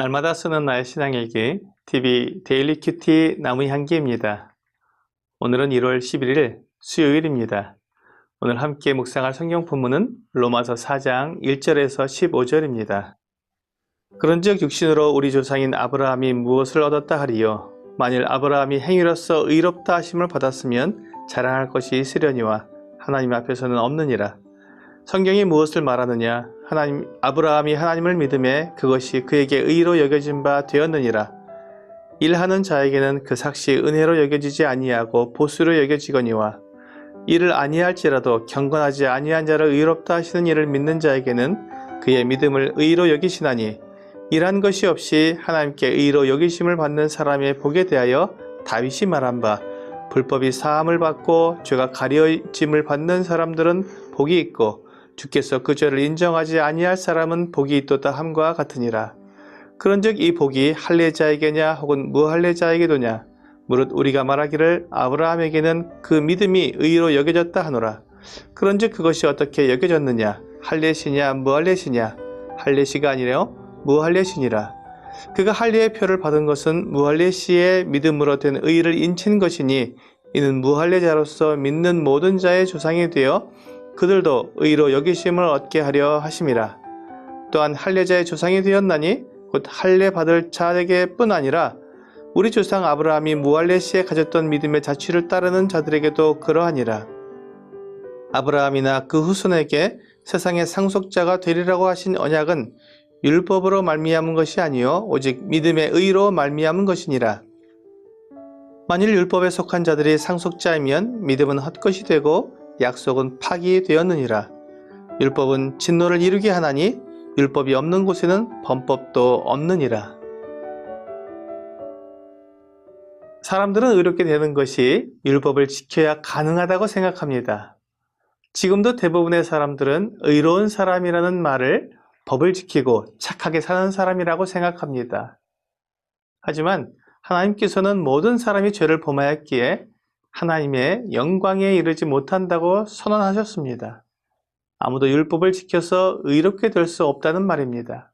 날마다 쓰는 나의 신앙일기 TV 데일리 큐티 나무 향기입니다. 오늘은 1월 11일 수요일입니다. 오늘 함께 묵상할 성경 본문은 로마서 4장 1절에서 15절입니다. 그런즉 육신으로 우리 조상인 아브라함이 무엇을 얻었다 하리요? 만일 아브라함이 행위로서 의롭다 하심을 받았으면 자랑할 것이 있으려니와 하나님 앞에서는 없느니라. 성경이 무엇을 말하느냐? 아브라함이 하나님을 믿음에 그것이 그에게 의로 여겨진 바 되었느니라. 일하는 자에게는 그 삭시 은혜로 여겨지지 아니하고 보수로 여겨지거니와 이를 아니할지라도 경건하지 아니한 자를 의롭다 하시는 이를 믿는 자에게는 그의 믿음을 의로 여기시나니 일한 것이 없이 하나님께 의로 여기심을 받는 사람의 복에 대하여 다윗이 말한 바 불법이 사함을 받고 죄가 가려짐을 받는 사람들은 복이 있고 주께서 그 죄를 인정하지 아니할 사람은 복이 있도다 함과 같으니라. 그런즉 이 복이 할례자에게냐 혹은 무할례자에게도냐? 무릇 우리가 말하기를 아브라함에게는 그 믿음이 의로 여겨졌다 하노라. 그런즉 그것이 어떻게 여겨졌느냐? 할례시냐 무할례시냐? 할례시가 아니라 무할례시니라. 그가 할례의 표를 받은 것은 무할례시의 믿음으로 된 의를 인친 것이니 이는 무할례자로서 믿는 모든 자의 조상이 되어 그들도 의로 여기심을 얻게 하려 하심이라. 또한 할례자의 조상이 되었나니 곧 할례 받을 자에게 뿐 아니라 우리 조상 아브라함이 무할례시에 가졌던 믿음의 자취를 따르는 자들에게도 그러하니라. 아브라함이나 그 후손에게 세상의 상속자가 되리라고 하신 언약은 율법으로 말미암은 것이 아니요 오직 믿음의 의로 말미암은 것이니라. 만일 율법에 속한 자들이 상속자이면 믿음은 헛것이 되고 약속은 파기되었느니라. 율법은 진노를 이루게 하나니 율법이 없는 곳에는 범법도 없느니라. 사람들은 의롭게 되는 것이 율법을 지켜야 가능하다고 생각합니다. 지금도 대부분의 사람들은 의로운 사람이라는 말을 법을 지키고 착하게 사는 사람이라고 생각합니다. 하지만 하나님께서는 모든 사람이 죄를 범하였기에 하나님의 영광에 이르지 못한다고 선언하셨습니다. 아무도 율법을 지켜서 의롭게 될 수 없다는 말입니다.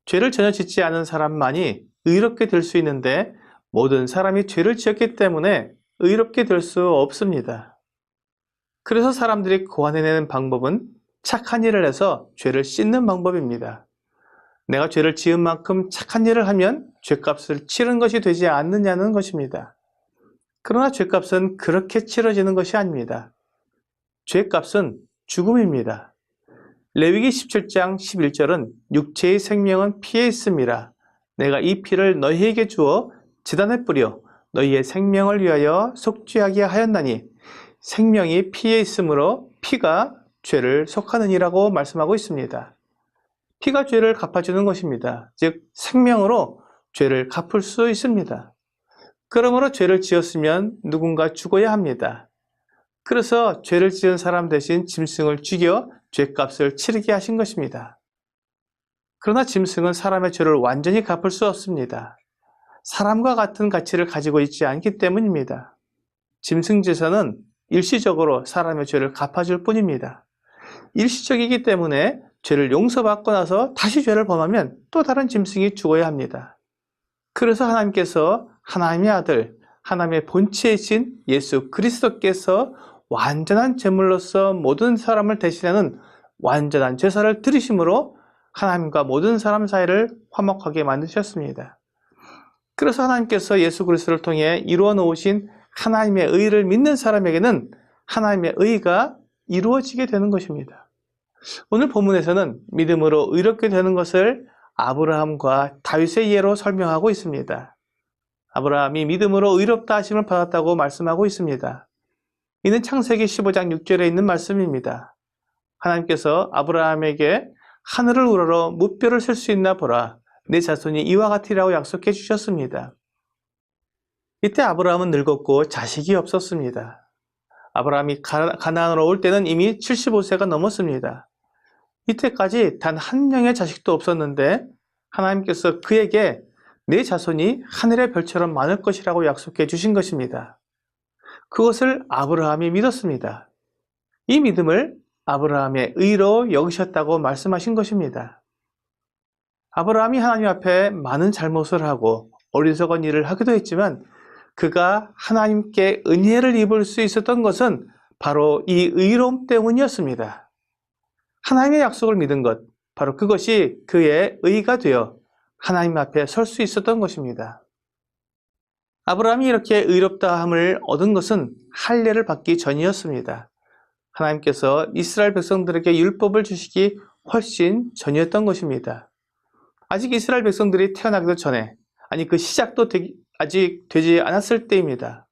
죄를 전혀 짓지 않은 사람만이 의롭게 될 수 있는데 모든 사람이 죄를 지었기 때문에 의롭게 될 수 없습니다. 그래서 사람들이 고안해내는 방법은 착한 일을 해서 죄를 씻는 방법입니다. 내가 죄를 지은 만큼 착한 일을 하면 죄값을 치른 것이 되지 않느냐는 것입니다. 그러나 죄값은 그렇게 치러지는 것이 아닙니다. 죄값은 죽음입니다. 레위기 17장 11절은 육체의 생명은 피에 있음이라. 내가 이 피를 너희에게 주어 제단에 뿌려 너희의 생명을 위하여 속죄하게 하였나니 생명이 피에 있으므로 피가 죄를 속하느니라고 말씀하고 있습니다. 피가 죄를 갚아주는 것입니다. 즉 생명으로 죄를 갚을 수 있습니다. 그러므로 죄를 지었으면 누군가 죽어야 합니다. 그래서 죄를 지은 사람 대신 짐승을 죽여 죄값을 치르게 하신 것입니다. 그러나 짐승은 사람의 죄를 완전히 갚을 수 없습니다. 사람과 같은 가치를 가지고 있지 않기 때문입니다. 짐승 제사는 일시적으로 사람의 죄를 갚아줄 뿐입니다. 일시적이기 때문에 죄를 용서받고 나서 다시 죄를 범하면 또 다른 짐승이 죽어야 합니다. 그래서 하나님께서 하나님의 아들, 하나님의 본체이신 예수 그리스도께서 완전한 제물로서 모든 사람을 대신하는 완전한 제사를 드리심으로 하나님과 모든 사람 사이를 화목하게 만드셨습니다. 그래서 하나님께서 예수 그리스도를 통해 이루어 놓으신 하나님의 의를 믿는 사람에게는 하나님의 의가 이루어지게 되는 것입니다. 오늘 본문에서는 믿음으로 의롭게 되는 것을 아브라함과 다윗의 예로 설명하고 있습니다. 아브라함이 믿음으로 의롭다 하심을 받았다고 말씀하고 있습니다. 이는 창세기 15장 6절에 있는 말씀입니다. 하나님께서 아브라함에게 하늘을 우러러 무뼈를 셀 수 있나 보라. 내 자손이 이와 같으리라고 약속해 주셨습니다. 이때 아브라함은 늙었고 자식이 없었습니다. 아브라함이 가나안으로 올 때는 이미 75세가 넘었습니다. 이때까지 단 한 명의 자식도 없었는데 하나님께서 그에게 내 자손이 하늘의 별처럼 많을 것이라고 약속해 주신 것입니다. 그것을 아브라함이 믿었습니다. 이 믿음을 아브라함의 의로 여기셨다고 말씀하신 것입니다. 아브라함이 하나님 앞에 많은 잘못을 하고 어리석은 일을 하기도 했지만 그가 하나님께 은혜를 입을 수 있었던 것은 바로 이 의로움 때문이었습니다. 하나님의 약속을 믿은 것, 바로 그것이 그의 의가 되어 하나님 앞에 설 수 있었던 것입니다. 아브라함이 이렇게 의롭다함을 얻은 것은 할례를 받기 전이었습니다. 하나님께서 이스라엘 백성들에게 율법을 주시기 훨씬 전이었던 것입니다. 아직 이스라엘 백성들이 태어나기도 전에, 그 시작도 아직 되지 않았을 때입니다.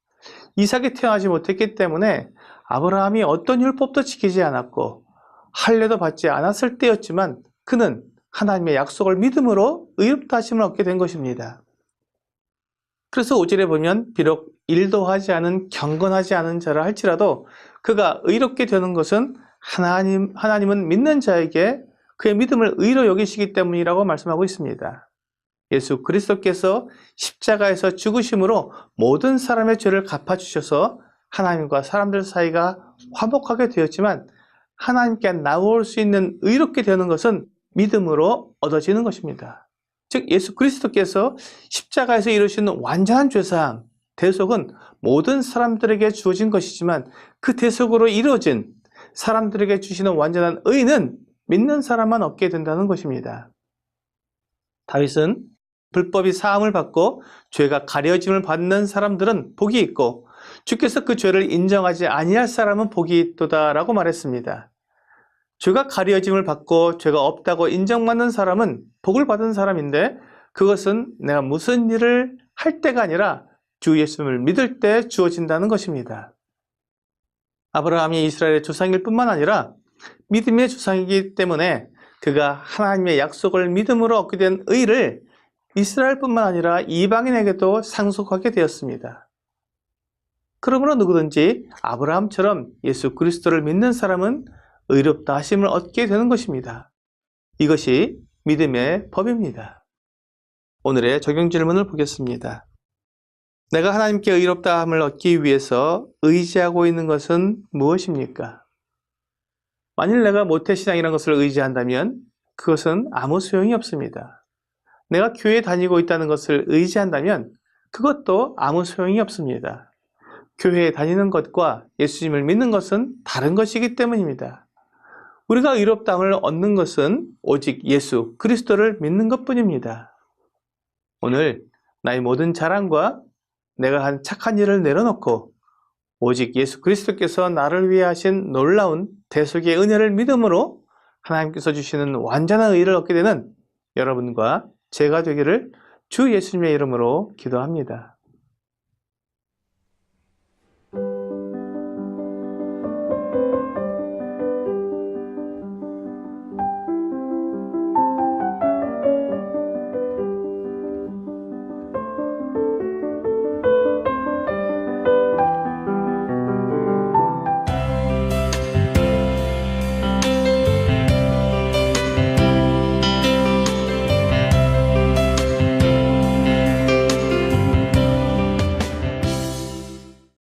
이삭이 태어나지 못했기 때문에 아브라함이 어떤 율법도 지키지 않았고 할례도 받지 않았을 때였지만 그는 하나님의 약속을 믿음으로 의롭다 하심을 얻게 된 것입니다. 그래서 5절에 보면 비록 일도 하지 않은 경건하지 않은 자라 할지라도 그가 의롭게 되는 것은 하나님은 믿는 자에게 그의 믿음을 의로 여기시기 때문이라고 말씀하고 있습니다. 예수 그리스도께서 십자가에서 죽으심으로 모든 사람의 죄를 갚아주셔서 하나님과 사람들 사이가 화목하게 되었지만 하나님께 나올 수 있는 의롭게 되는 것은 믿음으로 얻어지는 것입니다. 즉 예수 그리스도께서 십자가에서 이루시는 완전한 죄사함, 대속은 모든 사람들에게 주어진 것이지만 그 대속으로 이루어진 사람들에게 주시는 완전한 의는 믿는 사람만 얻게 된다는 것입니다. 다윗은 불법이 사함을 받고 죄가 가려짐을 받는 사람들은 복이 있고 주께서 그 죄를 인정하지 아니할 사람은 복이 있도다라고 말했습니다. 죄가 가려짐을 받고 죄가 없다고 인정받는 사람은 복을 받은 사람인데 그것은 내가 무슨 일을 할 때가 아니라 주 예수님을 믿을 때 주어진다는 것입니다. 아브라함이 이스라엘의 조상일 뿐만 아니라 믿음의 조상이기 때문에 그가 하나님의 약속을 믿음으로 얻게 된 의를 이스라엘뿐만 아니라 이방인에게도 상속하게 되었습니다. 그러므로 누구든지 아브라함처럼 예수 그리스도를 믿는 사람은 의롭다 하심을 얻게 되는 것입니다. 이것이 믿음의 법입니다. 오늘의 적용 질문을 보겠습니다. 내가 하나님께 의롭다 함을 얻기 위해서 의지하고 있는 것은 무엇입니까? 만일 내가 모태신앙이라는 것을 의지한다면 그것은 아무 소용이 없습니다. 내가 교회에 다니고 있다는 것을 의지한다면 그것도 아무 소용이 없습니다. 교회에 다니는 것과 예수님을 믿는 것은 다른 것이기 때문입니다. 우리가 의롭다함을 얻는 것은 오직 예수 그리스도를 믿는 것뿐입니다. 오늘 나의 모든 자랑과 내가 한 착한 일을 내려놓고 오직 예수 그리스도께서 나를 위해 하신 놀라운 대속의 은혜를 믿음으로 하나님께서 주시는 완전한 의를 얻게 되는 여러분과 제가 되기를 주 예수님의 이름으로 기도합니다.